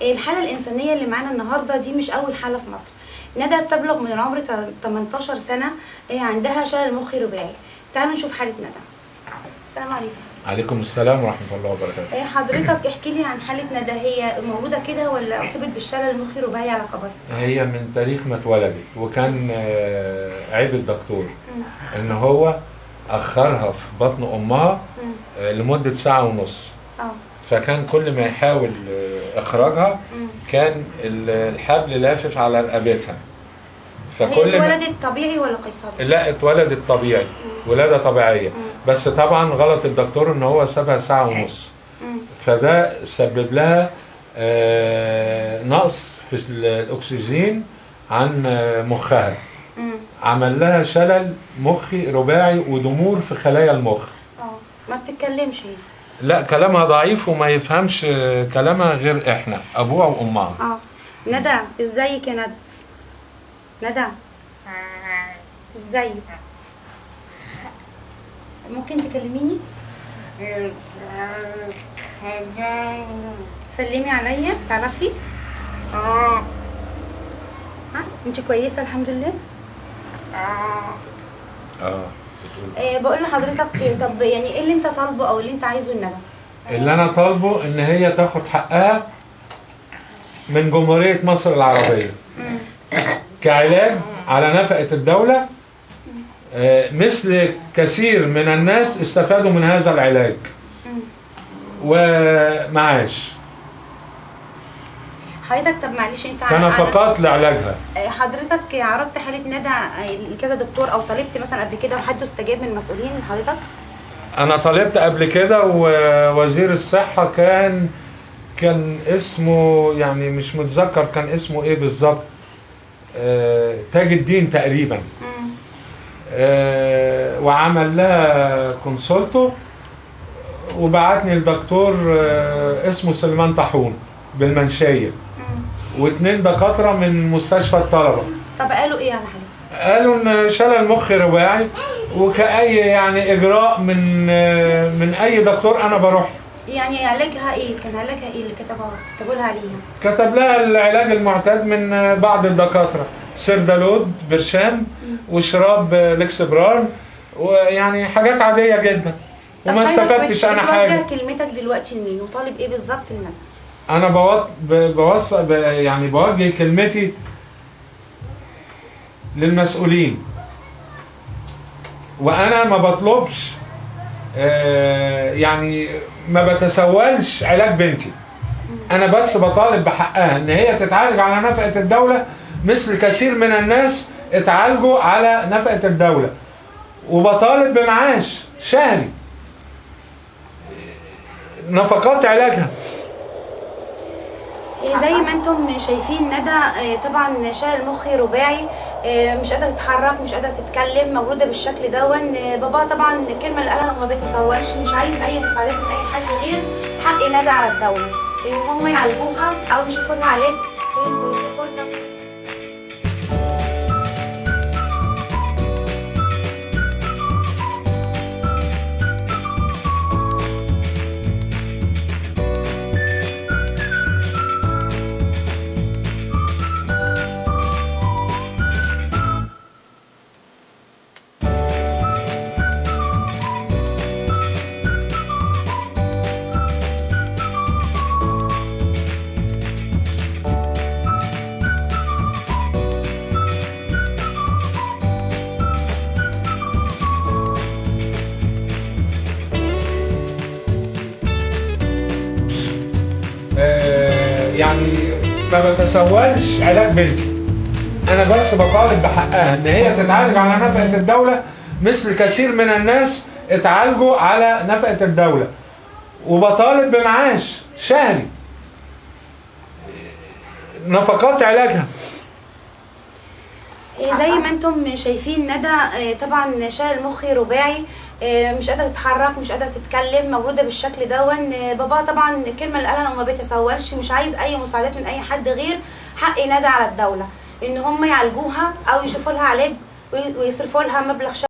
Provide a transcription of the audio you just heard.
الحالة الإنسانية اللي معانا النهاردة دي مش أول حالة في مصر. ندى بتبلغ من العمر 18 سنة، هي عندها شلل مخي رباعي. تعالوا نشوف حالة ندى. السلام عليكم. عليكم السلام ورحمة الله وبركاته. حضرتك احكي لي عن حالة ندى، هي مولودة كده ولا أصيبت بالشلل المخي الرباعي على كبر؟ هي من تاريخ ما اتولدت، وكان عيب الدكتور إن هو أخرها في بطن أمها لمدة ساعة ونص. فكان كل ما يحاول إخراجها كان الحبل لافف على رقبتها. هي اتولدت طبيعي ولا قيصري؟ لا، اتولدت طبيعي، ولادة طبيعية. بس طبعا غلط الدكتور ان هو سابها ساعة ونص، فده سبب لها نقص في الاكسجين عن مخها. عمل لها شلل مخي رباعي ودمور في خلايا المخ. ما بتتكلمش هي؟ لا، كلامها ضعيف وما يفهمش كلامها غير احنا ابوها وامها. ندى ازيك يا ندى؟ ندى ازيك؟ ممكن تكلميني؟ سلمي عليا. تعرفي؟ ها انت كويسه الحمد لله؟ بقول لحضرتك، طب يعني ايه اللي انت طالبه او اللي انت عايزه الندى؟ اللي انا طالبه ان هي تاخد حقها من جمهورية مصر العربية كعلاج على نفقة الدولة، مثل كثير من الناس استفادوا من هذا العلاج ومعاش. حضرتك طب معلش، انت كنفقات لعلاجها. حضرتك عرضت حالة ندى لكذا دكتور او طالبت مثلا قبل كده وحد استجاب من المسؤولين لحضرتك؟ انا طالبت قبل كده، ووزير الصحة كان اسمه، يعني مش متذكر كان اسمه ايه بالظبط، تاج الدين تقريبا. وعمل لها كونسولتو وبعتني لدكتور اسمه سليمان طاحون بالمنشية، واثنين دكاترة من مستشفى الطلبة. طب قالوا ايه على حالتك؟ قالوا ان شلل مخي رباعي، وكأي يعني اجراء من اي دكتور انا بروح. يعني علاجها ايه؟ كان علاجها ايه اللي كتبوا لها عليها؟ كتب لها العلاج المعتاد من بعض الدكاترة، سيردالود برشام وشراب لكسبران، ويعني حاجات عادية جدا، وما استفدتش انا حاجة. بتوجه كلمتك دلوقتي لمين وطالب ايه بالظبط لمين؟ انا يعني بوجه كلمتي للمسؤولين، وانا ما بطلبش يعني ما بتسولش علاج بنتي. انا بس بطالب بحقها ان هي تتعالج على نفقة الدولة، مثل كثير من الناس اتعالجوا على نفقة الدولة، وبطالب بمعاش شهري نفقات علاجها. زي ما انتم شايفين ندى طبعا شلل مخي رباعي، مش قادره تتحرك، مش قادره تتكلم، مولوده بالشكل دون. بابا طبعا الكلمه اللي قالها ما بيتصورش، مش عايز اي مساعدات من اي حد غير حق ندى على الدوله، ان هم يعالجوها او يشوفوا لها علاج ويصرفوا لها. يعني ما بتسولش علاج بنتي، انا بس بطالب بحقها ان هي تتعالج على نفقة الدولة، مثل كثير من الناس اتعالجوا على نفقة الدولة، وبطالب بمعاش شهري نفقات علاجها. زي ما انتم شايفين ندى طبعا شلل مخي رباعي، مش قادره تتحرك، مش قادره تتكلم، مولوده بالشكل دون. بابا طبعا الكلمه اللي قالها ما بيتصورش، مش عايز اي مساعدات من اي حد غير حق ندى على الدوله، ان هم يعالجوها او يشوفوا لها علاج ويصرفوا لها مبلغ